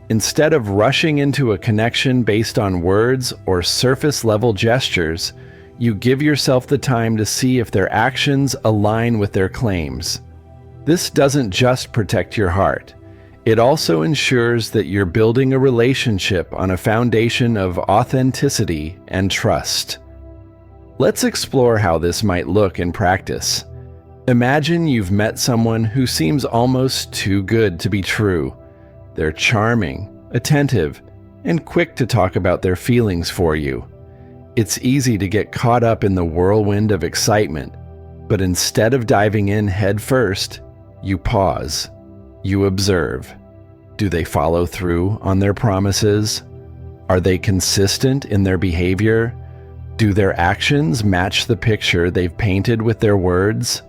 Instead of rushing into a connection based on words or surface-level gestures, you give yourself the time to see if their actions align with their claims. This doesn't just protect your heart. It also ensures that you're building a relationship on a foundation of authenticity and trust. Let's explore how this might look in practice. Imagine you've met someone who seems almost too good to be true. They're charming, attentive, and quick to talk about their feelings for you. It's easy to get caught up in the whirlwind of excitement, but instead of diving in head first, you pause. You observe. Do they follow through on their promises? Are they consistent in their behavior? Do their actions match the picture they've painted with their words?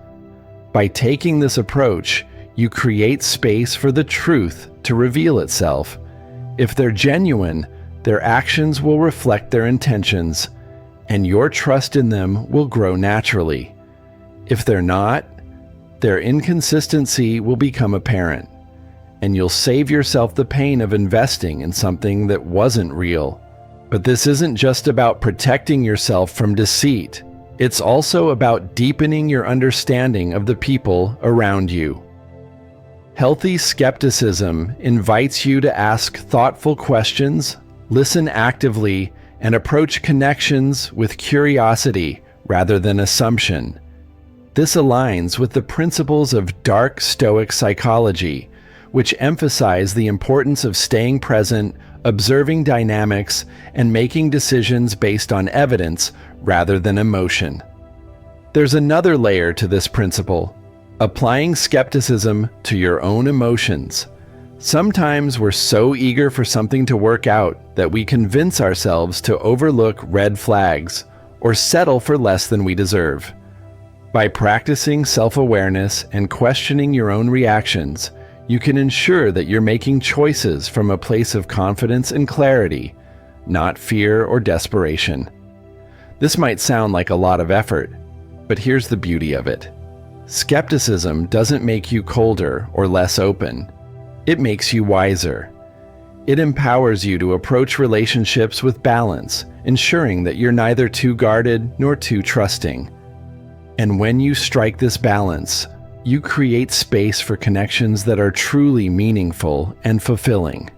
By taking this approach, you create space for the truth to reveal itself. If they're genuine, their actions will reflect their intentions, and your trust in them will grow naturally. If they're not, their inconsistency will become apparent, and you'll save yourself the pain of investing in something that wasn't real. But this isn't just about protecting yourself from deceit. It's also about deepening your understanding of the people around you. Healthy skepticism invites you to ask thoughtful questions, listen actively, and approach connections with curiosity rather than assumption. This aligns with the principles of dark Stoic psychology, which emphasize the importance of staying present, observing dynamics, and making decisions based on evidence rather than emotion. There's another layer to this principle: applying skepticism to your own emotions. Sometimes we're so eager for something to work out that we convince ourselves to overlook red flags or settle for less than we deserve. By practicing self-awareness and questioning your own reactions, you can ensure that you're making choices from a place of confidence and clarity, not fear or desperation. This might sound like a lot of effort, but here's the beauty of it. Skepticism doesn't make you colder or less open. It makes you wiser. It empowers you to approach relationships with balance, ensuring that you're neither too guarded nor too trusting. And when you strike this balance, you create space for connections that are truly meaningful and fulfilling.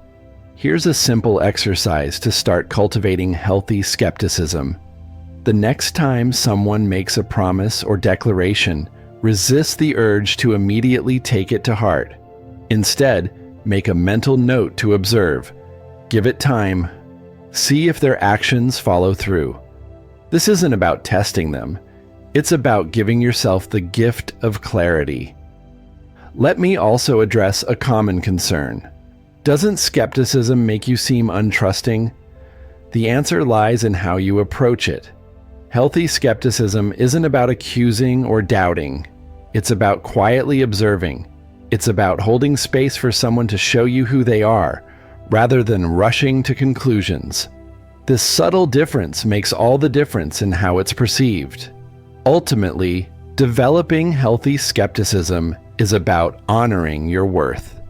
Here's a simple exercise to start cultivating healthy skepticism. The next time someone makes a promise or declaration, resist the urge to immediately take it to heart. Instead, make a mental note to observe. Give it time. See if their actions follow through. This isn't about testing them. It's about giving yourself the gift of clarity. Let me also address a common concern. Doesn't skepticism make you seem untrusting? The answer lies in how you approach it. Healthy skepticism isn't about accusing or doubting. It's about quietly observing. It's about holding space for someone to show you who they are, rather than rushing to conclusions. This subtle difference makes all the difference in how it's perceived. Ultimately, developing healthy skepticism is about honoring your worth.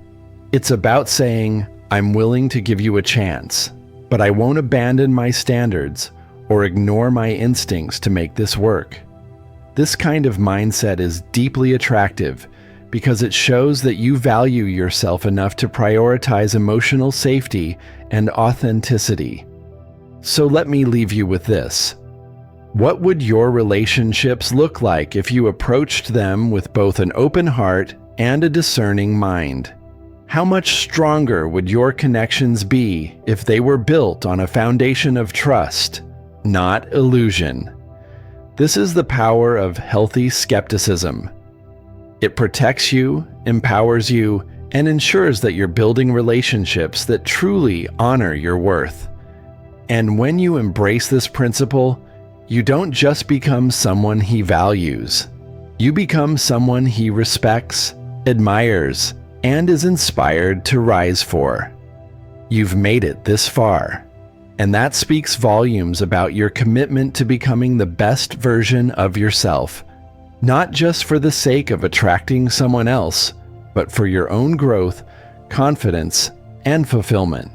It's about saying, I'm willing to give you a chance, but I won't abandon my standards or ignore my instincts to make this work. This kind of mindset is deeply attractive because it shows that you value yourself enough to prioritize emotional safety and authenticity. So let me leave you with this. What would your relationships look like if you approached them with both an open heart and a discerning mind? How much stronger would your connections be if they were built on a foundation of trust, not illusion? This is the power of healthy skepticism. It protects you, empowers you, and ensures that you're building relationships that truly honor your worth. And when you embrace this principle, you don't just become someone he values. You become someone he respects, admires, and is inspired to rise for. You've made it this far, and that speaks volumes about your commitment to becoming the best version of yourself, not just for the sake of attracting someone else, but for your own growth, confidence, and fulfillment.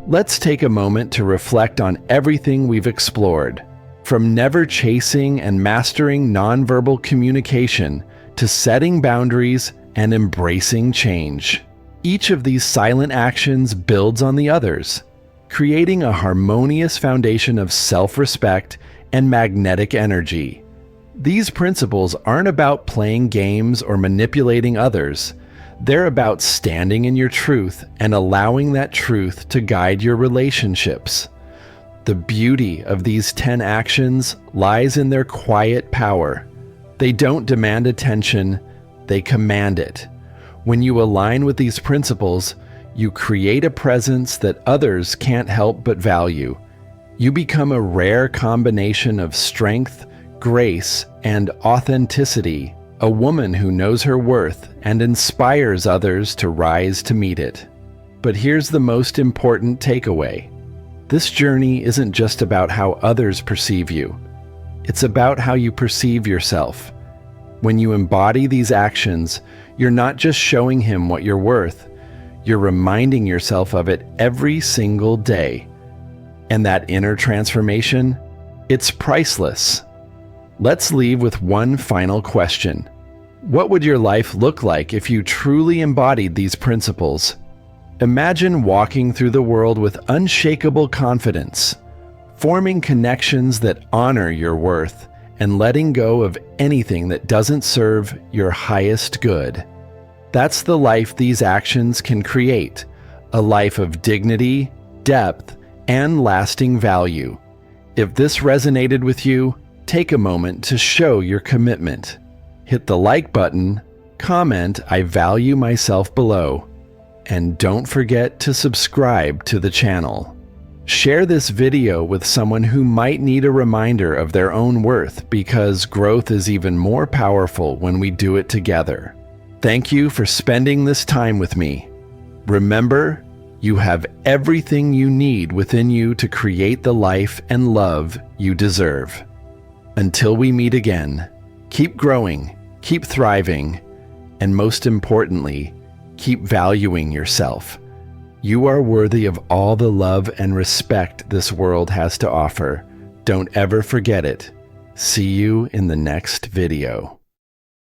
Let's take a moment to reflect on everything we've explored, from never chasing and mastering nonverbal communication to setting boundaries and embracing change. Each of these silent actions builds on the others, creating a harmonious foundation of self-respect and magnetic energy. These principles aren't about playing games or manipulating others. They're about standing in your truth and allowing that truth to guide your relationships. The beauty of these 10 actions lies in their quiet power. They don't demand attention, they command it. When you align with these principles, you create a presence that others can't help but value. You become a rare combination of strength, grace, and authenticity, a woman who knows her worth and inspires others to rise to meet it. But here's the most important takeaway. This journey isn't just about how others perceive you. It's about how you perceive yourself. When you embody these actions, you're not just showing him what you're worth, you're reminding yourself of it every single day. And that inner transformation, it's priceless. Let's leave with one final question. What would your life look like if you truly embodied these principles? Imagine walking through the world with unshakable confidence, forming connections that honor your worth, and letting go of anything that doesn't serve your highest good. That's the life these actions can create, a life of dignity, depth, and lasting value. If this resonated with you, take a moment to show your commitment. Hit the like button, comment "I value myself" below, and don't forget to subscribe to the channel. Share this video with someone who might need a reminder of their own worth, because growth is even more powerful when we do it together. Thank you for spending this time with me. Remember, you have everything you need within you to create the life and love you deserve. Until we meet again, keep growing, keep thriving, and most importantly, keep valuing yourself. You are worthy of all the love and respect this world has to offer. Don't ever forget it. See you in the next video.